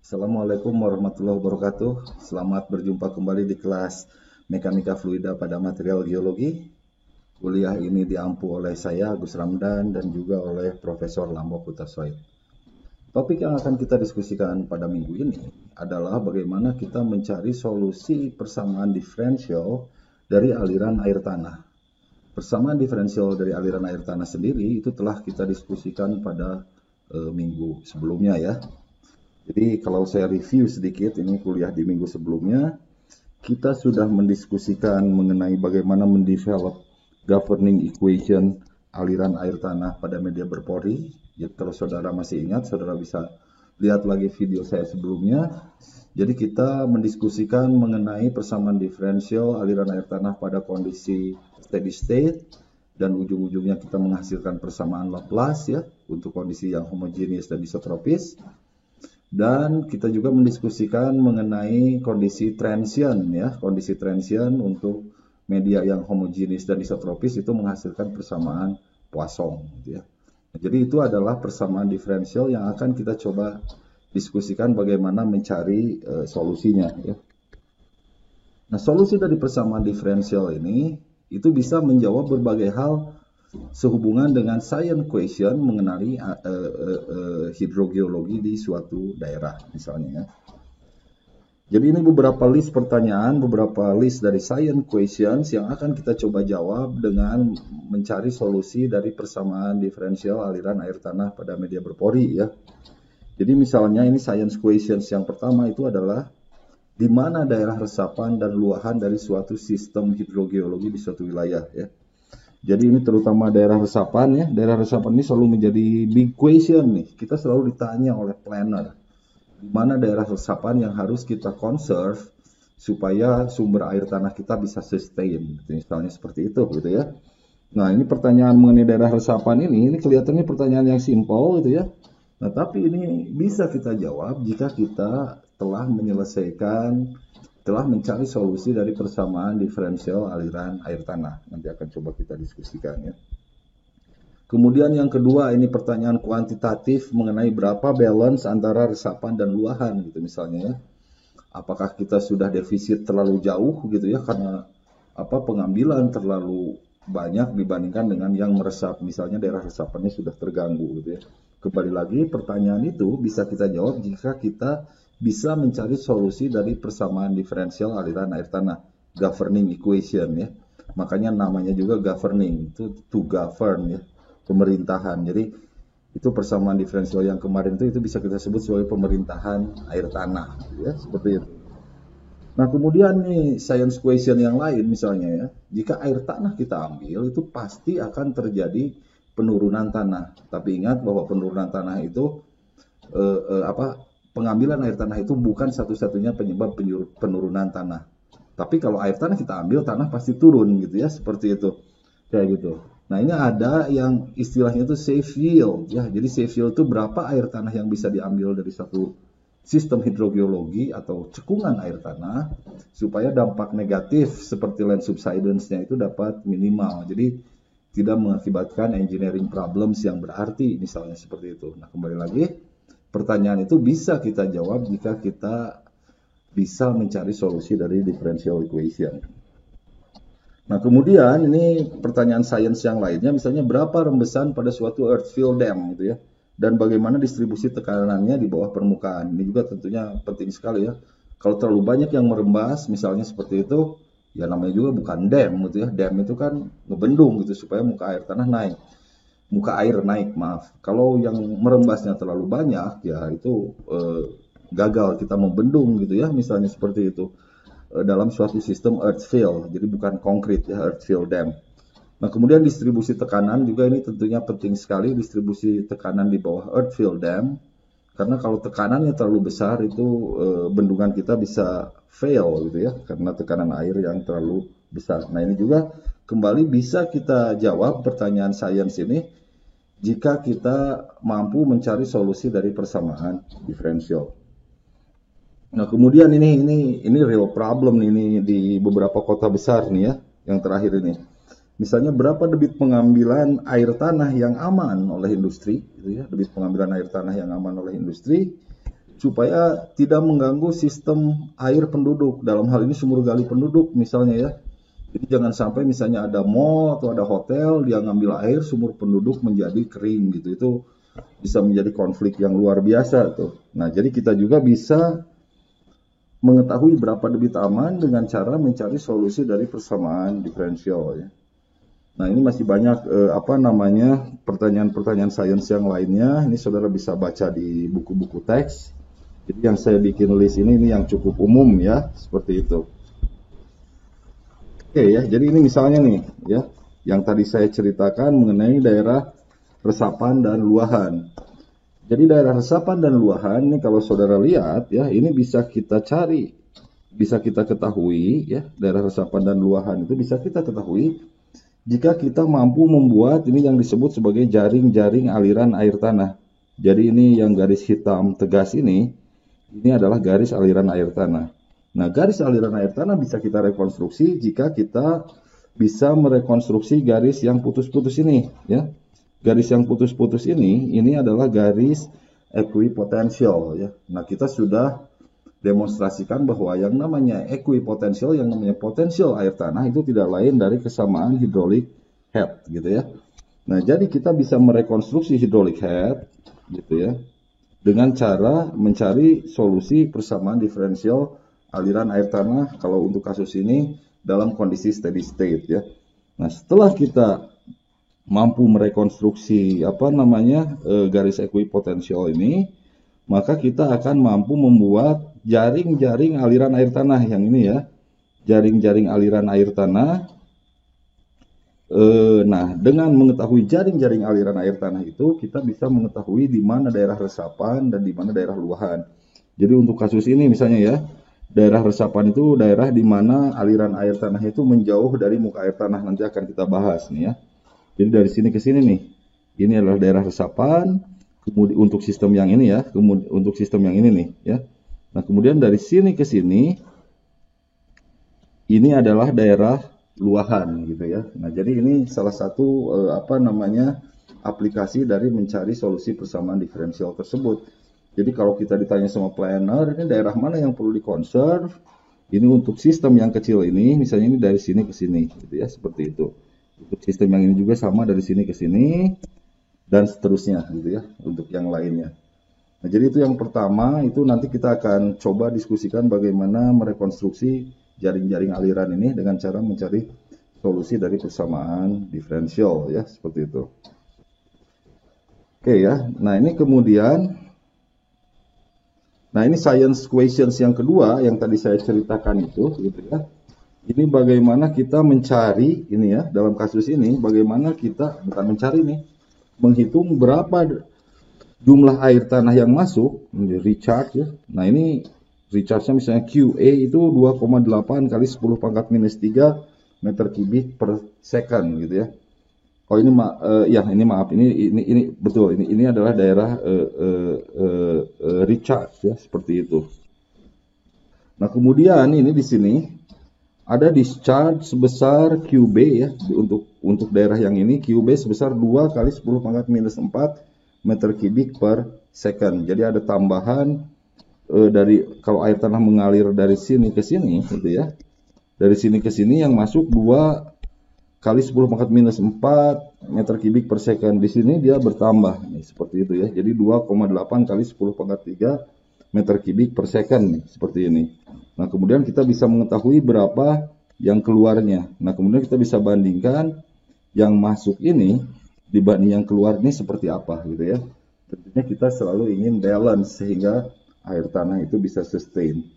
Assalamualaikum warahmatullahi wabarakatuh. Selamat berjumpa kembali di kelas Mekanika Fluida pada Material Geologi. Kuliah ini diampu oleh saya, Agus Ramdan, dan juga oleh Profesor Lambo Putasoid. Topik yang akan kita diskusikan pada minggu ini adalah bagaimana kita mencari solusi persamaan diferensial dari aliran air tanah. Persamaan diferensial dari aliran air tanah sendiri itu telah kita diskusikan pada minggu sebelumnya ya. Jadi kalau saya review sedikit, ini kuliah di minggu sebelumnya, kita sudah mendiskusikan mengenai bagaimana mendevelop governing equation aliran air tanah pada media berpori. Jadi kalau saudara masih ingat, saudara bisa lihat lagi video saya sebelumnya. Jadi kita mendiskusikan mengenai persamaan diferensial aliran air tanah pada kondisi steady state, dan ujung-ujungnya kita menghasilkan persamaan Laplace ya, untuk kondisi yang homogeneous dan isotropis. Dan kita juga mendiskusikan mengenai kondisi transient ya, kondisi transient untuk media yang homogenis dan isotropis itu menghasilkan persamaan Poisson gitu ya. Jadi itu adalah persamaan diferensial yang akan kita coba diskusikan bagaimana mencari solusinya ya. Nah, solusi dari persamaan diferensial ini itu bisa menjawab berbagai hal sehubungan dengan science question mengenai hidrogeologi di suatu daerah misalnya ya. Jadi ini beberapa list pertanyaan, beberapa list dari science questions yang akan kita coba jawab dengan mencari solusi dari persamaan diferensial aliran air tanah pada media berpori ya. Jadi misalnya ini science questions yang pertama itu adalah di mana daerah resapan dan luahan dari suatu sistem hidrogeologi di suatu wilayah ya. Jadi ini terutama daerah resapan ya. Daerah resapan ini selalu menjadi big question nih. Kita selalu ditanya oleh planner, di mana daerah resapan yang harus kita conserve supaya sumber air tanah kita bisa sustain. Misalnya seperti itu gitu ya. Nah, ini pertanyaan mengenai daerah resapan ini kelihatannya pertanyaan yang simpel gitu ya. Nah, tapi ini bisa kita jawab jika kita telah mencari solusi dari persamaan diferensial aliran air tanah. Nanti akan coba kita diskusikan ya. Kemudian yang kedua ini pertanyaan kuantitatif mengenai berapa balance antara resapan dan luahan gitu misalnya ya. Apakah kita sudah defisit terlalu jauh gitu ya karena pengambilan terlalu banyak dibandingkan dengan yang meresap, misalnya daerah resapannya sudah terganggu gitu ya. Kembali lagi pertanyaan itu bisa kita jawab jika kita bisa mencari solusi dari persamaan diferensial aliran air tanah, governing equation ya. Makanya namanya juga governing, itu to govern ya, pemerintahan. Jadi itu persamaan diferensial yang kemarin itu bisa kita sebut sebagai pemerintahan air tanah ya, seperti itu. Nah, kemudian nih science question yang lain misalnya ya, jika air tanah kita ambil itu pasti akan terjadi penurunan tanah. Tapi ingat bahwa penurunan tanah itu pengambilan air tanah itu bukan satu-satunya penyebab penurunan tanah. Tapi kalau air tanah kita ambil, tanah pasti turun gitu ya, seperti itu. Kayak gitu. Nah, ini ada yang istilahnya itu safe yield ya. Jadi safe yield itu berapa air tanah yang bisa diambil dari satu sistem hidrogeologi atau cekungan air tanah supaya dampak negatif seperti land subsidence-nya itu dapat minimal. Jadi tidak mengakibatkan engineering problems yang berarti misalnya seperti itu. Nah, kembali lagi pertanyaan itu bisa kita jawab jika kita bisa mencari solusi dari differential equation. Nah, kemudian ini pertanyaan sains yang lainnya, misalnya berapa rembesan pada suatu earth fill dam gitu ya, dan bagaimana distribusi tekanannya di bawah permukaan. Ini juga tentunya penting sekali ya. Kalau terlalu banyak yang merembas, misalnya seperti itu, ya namanya juga bukan dam gitu ya. Dam itu kan ngebendung gitu supaya muka air tanah naik. Muka air naik, maaf. Kalau yang merembasnya terlalu banyak, ya itu gagal kita membendung gitu ya, misalnya seperti itu. Dalam suatu sistem earth fill, jadi bukan konkret ya, earth fill dam. Nah, kemudian distribusi tekanan juga ini tentunya penting sekali, distribusi tekanan di bawah earth fill dam, karena kalau tekanannya terlalu besar itu bendungan kita bisa fail gitu ya, karena tekanan air yang terlalu besar. Nah, ini juga kembali bisa kita jawab pertanyaan sains ini jika kita mampu mencari solusi dari persamaan diferensial. Nah, kemudian ini real problem ini di beberapa kota besar nih ya, yang terakhir ini. Misalnya berapa debit pengambilan air tanah yang aman oleh industri, gitu ya, debit pengambilan air tanah yang aman oleh industri supaya tidak mengganggu sistem air penduduk. Dalam hal ini sumur gali penduduk misalnya ya. Jadi jangan sampai misalnya ada mall atau ada hotel, dia ngambil air sumur penduduk menjadi kering gitu. Itu bisa menjadi konflik yang luar biasa tuh. Nah, jadi kita juga bisa mengetahui berapa debit aman dengan cara mencari solusi dari persamaan diferensial ya. Nah, ini masih banyak pertanyaan-pertanyaan sains yang lainnya. Ini saudara bisa baca di buku-buku teks. Jadi yang saya bikin list ini yang cukup umum ya, seperti itu. Oke ya, jadi ini misalnya nih ya, yang tadi saya ceritakan mengenai daerah resapan dan luahan. Jadi daerah resapan dan luahan ini kalau saudara lihat ya, ini bisa kita cari, bisa kita ketahui ya, daerah resapan dan luahan itu bisa kita ketahui jika kita mampu membuat ini yang disebut sebagai jaring-jaring aliran air tanah. Jadi ini yang garis hitam tegas ini adalah garis aliran air tanah. Nah, garis aliran air tanah bisa kita rekonstruksi jika kita bisa merekonstruksi garis yang putus-putus ini ya. Garis yang putus-putus ini adalah garis ekuipotensial ya. Nah, kita sudah demonstrasikan bahwa yang namanya ekuipotensial, yang namanya potensial air tanah itu tidak lain dari kesamaan hydraulic head gitu ya. Nah, jadi kita bisa merekonstruksi hydraulic head gitu ya dengan cara mencari solusi persamaan diferensial aliran air tanah kalau untuk kasus ini dalam kondisi steady state ya. Nah, setelah kita mampu merekonstruksi garis ekuipotensial ini, maka kita akan mampu membuat jaring-jaring aliran air tanah yang ini ya. Jaring-jaring aliran air tanah. Nah, dengan mengetahui jaring-jaring aliran air tanah itu, kita bisa mengetahui di mana daerah resapan dan di mana daerah luahan. Jadi untuk kasus ini misalnya ya, daerah resapan itu daerah di mana aliran air tanah itu menjauh dari muka air tanah. Nanti akan kita bahas nih ya. Jadi dari sini ke sini nih, ini adalah daerah resapan. Kemudian untuk sistem yang ini ya, untuk sistem yang ini nih ya. Nah, kemudian dari sini ke sini, ini adalah daerah luahan gitu ya. Nah, jadi ini salah satu aplikasi dari mencari solusi persamaan diferensial tersebut. Jadi kalau kita ditanya sama planner, ini daerah mana yang perlu dikonserv? Ini untuk sistem yang kecil ini, misalnya ini dari sini ke sini gitu ya, seperti itu. Untuk sistem yang ini juga sama dari sini ke sini dan seterusnya gitu ya untuk yang lainnya. Nah, jadi itu yang pertama, itu nanti kita akan coba diskusikan bagaimana merekonstruksi jaring-jaring aliran ini dengan cara mencari solusi dari persamaan diferensial ya, seperti itu. Oke ya. Nah, ini kemudian ini science questions yang kedua yang tadi saya ceritakan itu gitu ya. Ini bagaimana kita mencari ini ya, dalam kasus ini bagaimana kita menghitung berapa jumlah air tanah yang masuk, recharge ya. Nah, ini recharge-nya misalnya QA itu 2,8 kali 10 pangkat minus 3 meter kubik per second gitu ya. Oh, ini ini betul, ini adalah daerah recharge ya, seperti itu. Nah, kemudian ini di sini ada discharge sebesar QB ya, untuk daerah yang ini QB sebesar 2 kali 10 pangkat minus 4 meter kubik per second. Jadi ada tambahan dari kalau air tanah mengalir dari sini ke sini gitu ya. Dari sini ke sini yang masuk 2 kali 10 pangkat minus 4 meter kubik per second. Di sini dia bertambah nih, seperti itu ya. Jadi 2,8 kali 10 pangkat 3 meter kubik per second nih, seperti ini. Nah, kemudian kita bisa mengetahui berapa yang keluarnya. Nah, kemudian kita bisa bandingkan yang masuk ini dibanding yang keluar ini seperti apa gitu ya. Tentunya kita selalu ingin balance sehingga air tanah itu bisa sustain.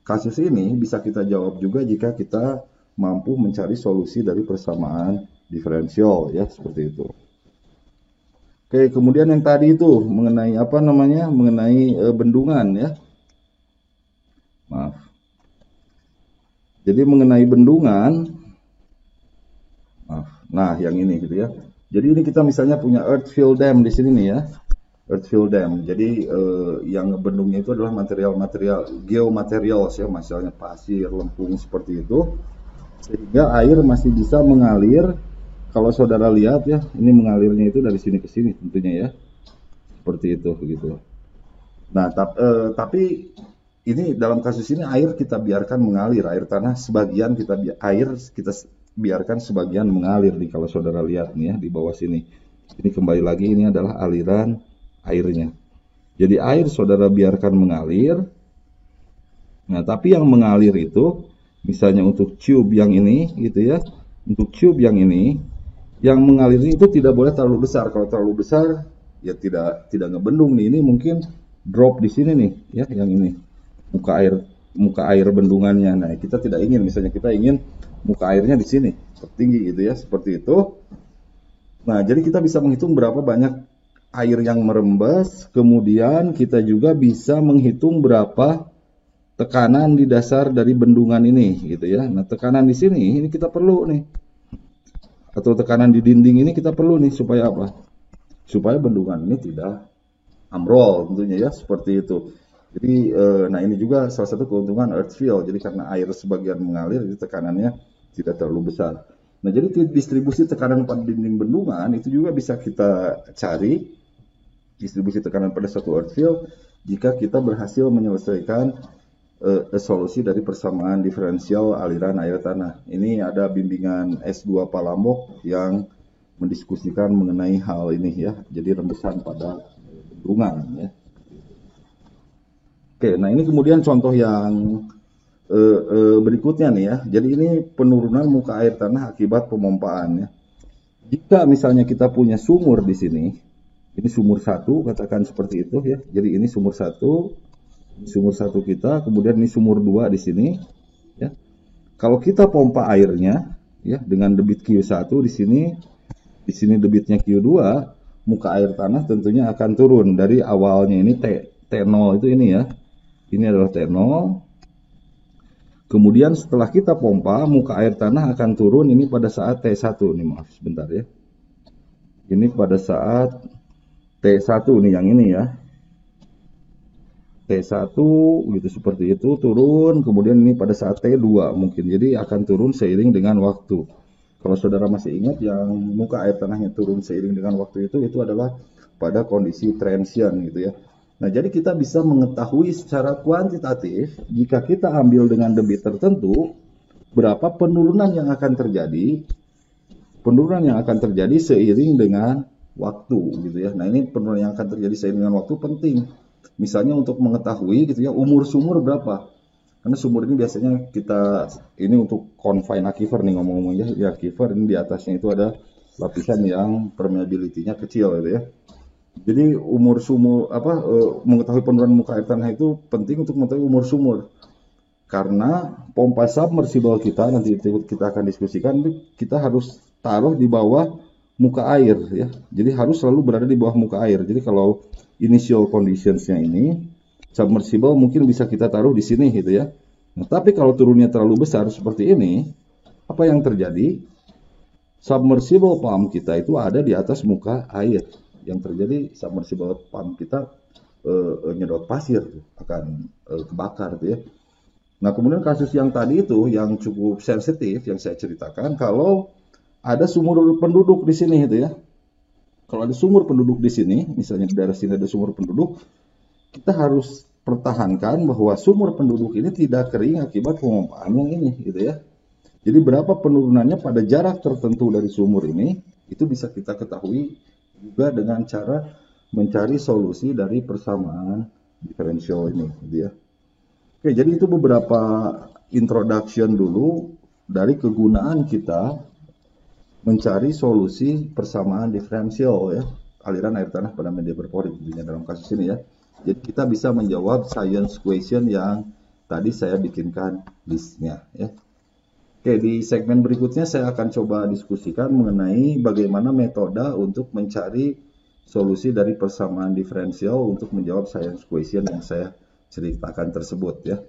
Kasus ini bisa kita jawab juga jika kita mampu mencari solusi dari persamaan diferensial ya, seperti itu. Oke, kemudian yang tadi itu mengenai mengenai bendungan ya. Maaf. Jadi mengenai bendungan, nah yang ini gitu ya. Jadi ini kita misalnya punya earthfill dam di sini nih ya, earthfill dam. Jadi yang bendungnya itu adalah material geomaterial ya, misalnya pasir, lempung seperti itu, sehingga air masih bisa mengalir. Kalau saudara lihat ya, ini mengalirnya itu dari sini ke sini tentunya ya, seperti itu gitu. Nah, tapi ini dalam kasus ini air kita biarkan mengalir, air tanah sebagian kita biarkan sebagian mengalir nih kalau saudara lihat nih ya di bawah sini. Ini kembali lagi ini adalah aliran airnya. Jadi air saudara biarkan mengalir. Nah, tapi yang mengalir itu misalnya untuk tube yang ini gitu ya. Untuk tube yang ini yang mengalir itu tidak boleh terlalu besar. Kalau terlalu besar ya tidak ngebendung nih. Ini mungkin drop di sini nih ya yang ini. Muka air bendungannya. Nah, kita tidak ingin, misalnya kita ingin muka airnya di sini, tertinggi gitu ya, seperti itu. Nah, jadi kita bisa menghitung berapa banyak air yang merembes, kemudian kita juga bisa menghitung berapa tekanan di dasar dari bendungan ini gitu ya. Nah, tekanan di sini ini kita perlu nih. Atau tekanan di dinding ini kita perlu nih supaya apa? Supaya bendungan ini tidak ambrol tentunya ya, seperti itu. Jadi, nah ini juga salah satu keuntungan earth fill. Jadi karena air sebagian mengalir, jadi tekanannya tidak terlalu besar. Nah, jadi distribusi tekanan pada dinding bendungan itu juga bisa kita cari distribusi tekanan pada satu earth fill jika kita berhasil menyelesaikan solusi dari persamaan diferensial aliran air tanah. Ini ada bimbingan S2 Palambok yang mendiskusikan mengenai hal ini ya. Jadi rembesan pada bendungan ya. Oke, nah ini kemudian contoh yang berikutnya nih ya. Jadi ini penurunan muka air tanah akibat pemompaan ya. Jika misalnya kita punya sumur di sini, ini sumur 1, katakan seperti itu ya. Jadi ini sumur 1 kita, kemudian ini sumur 2 di sini ya. Kalau kita pompa airnya ya dengan debit Q1 di sini debitnya Q2, muka air tanah tentunya akan turun dari awalnya ini T0 itu ini ya. Ini adalah T0. Kemudian setelah kita pompa, muka air tanah akan turun ini pada saat T1. Nih maaf sebentar ya. Ini pada saat T1 nih yang ini ya. T1 gitu seperti itu turun. Kemudian ini pada saat T2 mungkin. Jadi akan turun seiring dengan waktu. Kalau saudara masih ingat yang muka air tanahnya turun seiring dengan waktu itu adalah pada kondisi transient gitu ya. Nah, jadi kita bisa mengetahui secara kuantitatif jika kita ambil dengan debit tertentu berapa penurunan yang akan terjadi. Penurunan yang akan terjadi seiring dengan waktu gitu ya. Nah, ini penurunan yang akan terjadi seiring dengan waktu penting. Misalnya untuk mengetahui gitu ya umur sumur berapa. Karena sumur ini biasanya kita ini untuk confine aquifer nih ngomong-ngomong ya, aquifer ini di atasnya itu ada lapisan yang permeability-nya kecil gitu ya. Jadi umur sumur mengetahui penurunan muka air tanah itu penting untuk mengetahui umur sumur. Karena pompa submersible kita nanti kita akan diskusikan kita harus taruh di bawah muka air ya. Jadi harus selalu berada di bawah muka air. Jadi kalau initial conditions-nya ini submersible mungkin bisa kita taruh di sini gitu ya. Nah, tapi kalau turunnya terlalu besar seperti ini, apa yang terjadi? Submersible pump kita itu ada di atas muka air. Yang terjadi submersible pump kita nyedot pasir akan kebakar gitu ya. Nah, kemudian kasus yang tadi itu yang cukup sensitif yang saya ceritakan kalau ada sumur penduduk di sini gitu ya. Kalau ada sumur penduduk di sini, misalnya di daerah sini ada sumur penduduk, kita harus pertahankan bahwa sumur penduduk ini tidak kering akibat pemompaan yang ini gitu ya. Jadi berapa penurunannya pada jarak tertentu dari sumur ini itu bisa kita ketahui juga dengan cara mencari solusi dari persamaan diferensial ini gitu ya. Oke, jadi itu beberapa introduction dulu dari kegunaan kita mencari solusi persamaan diferensial ya, aliran air tanah pada media berporik tentunya dalam kasus ini ya. Jadi kita bisa menjawab science question yang tadi saya bikinkan listnya ya. Oke, di segmen berikutnya saya akan coba diskusikan mengenai bagaimana metode untuk mencari solusi dari persamaan diferensial untuk menjawab science question yang saya ceritakan tersebut ya.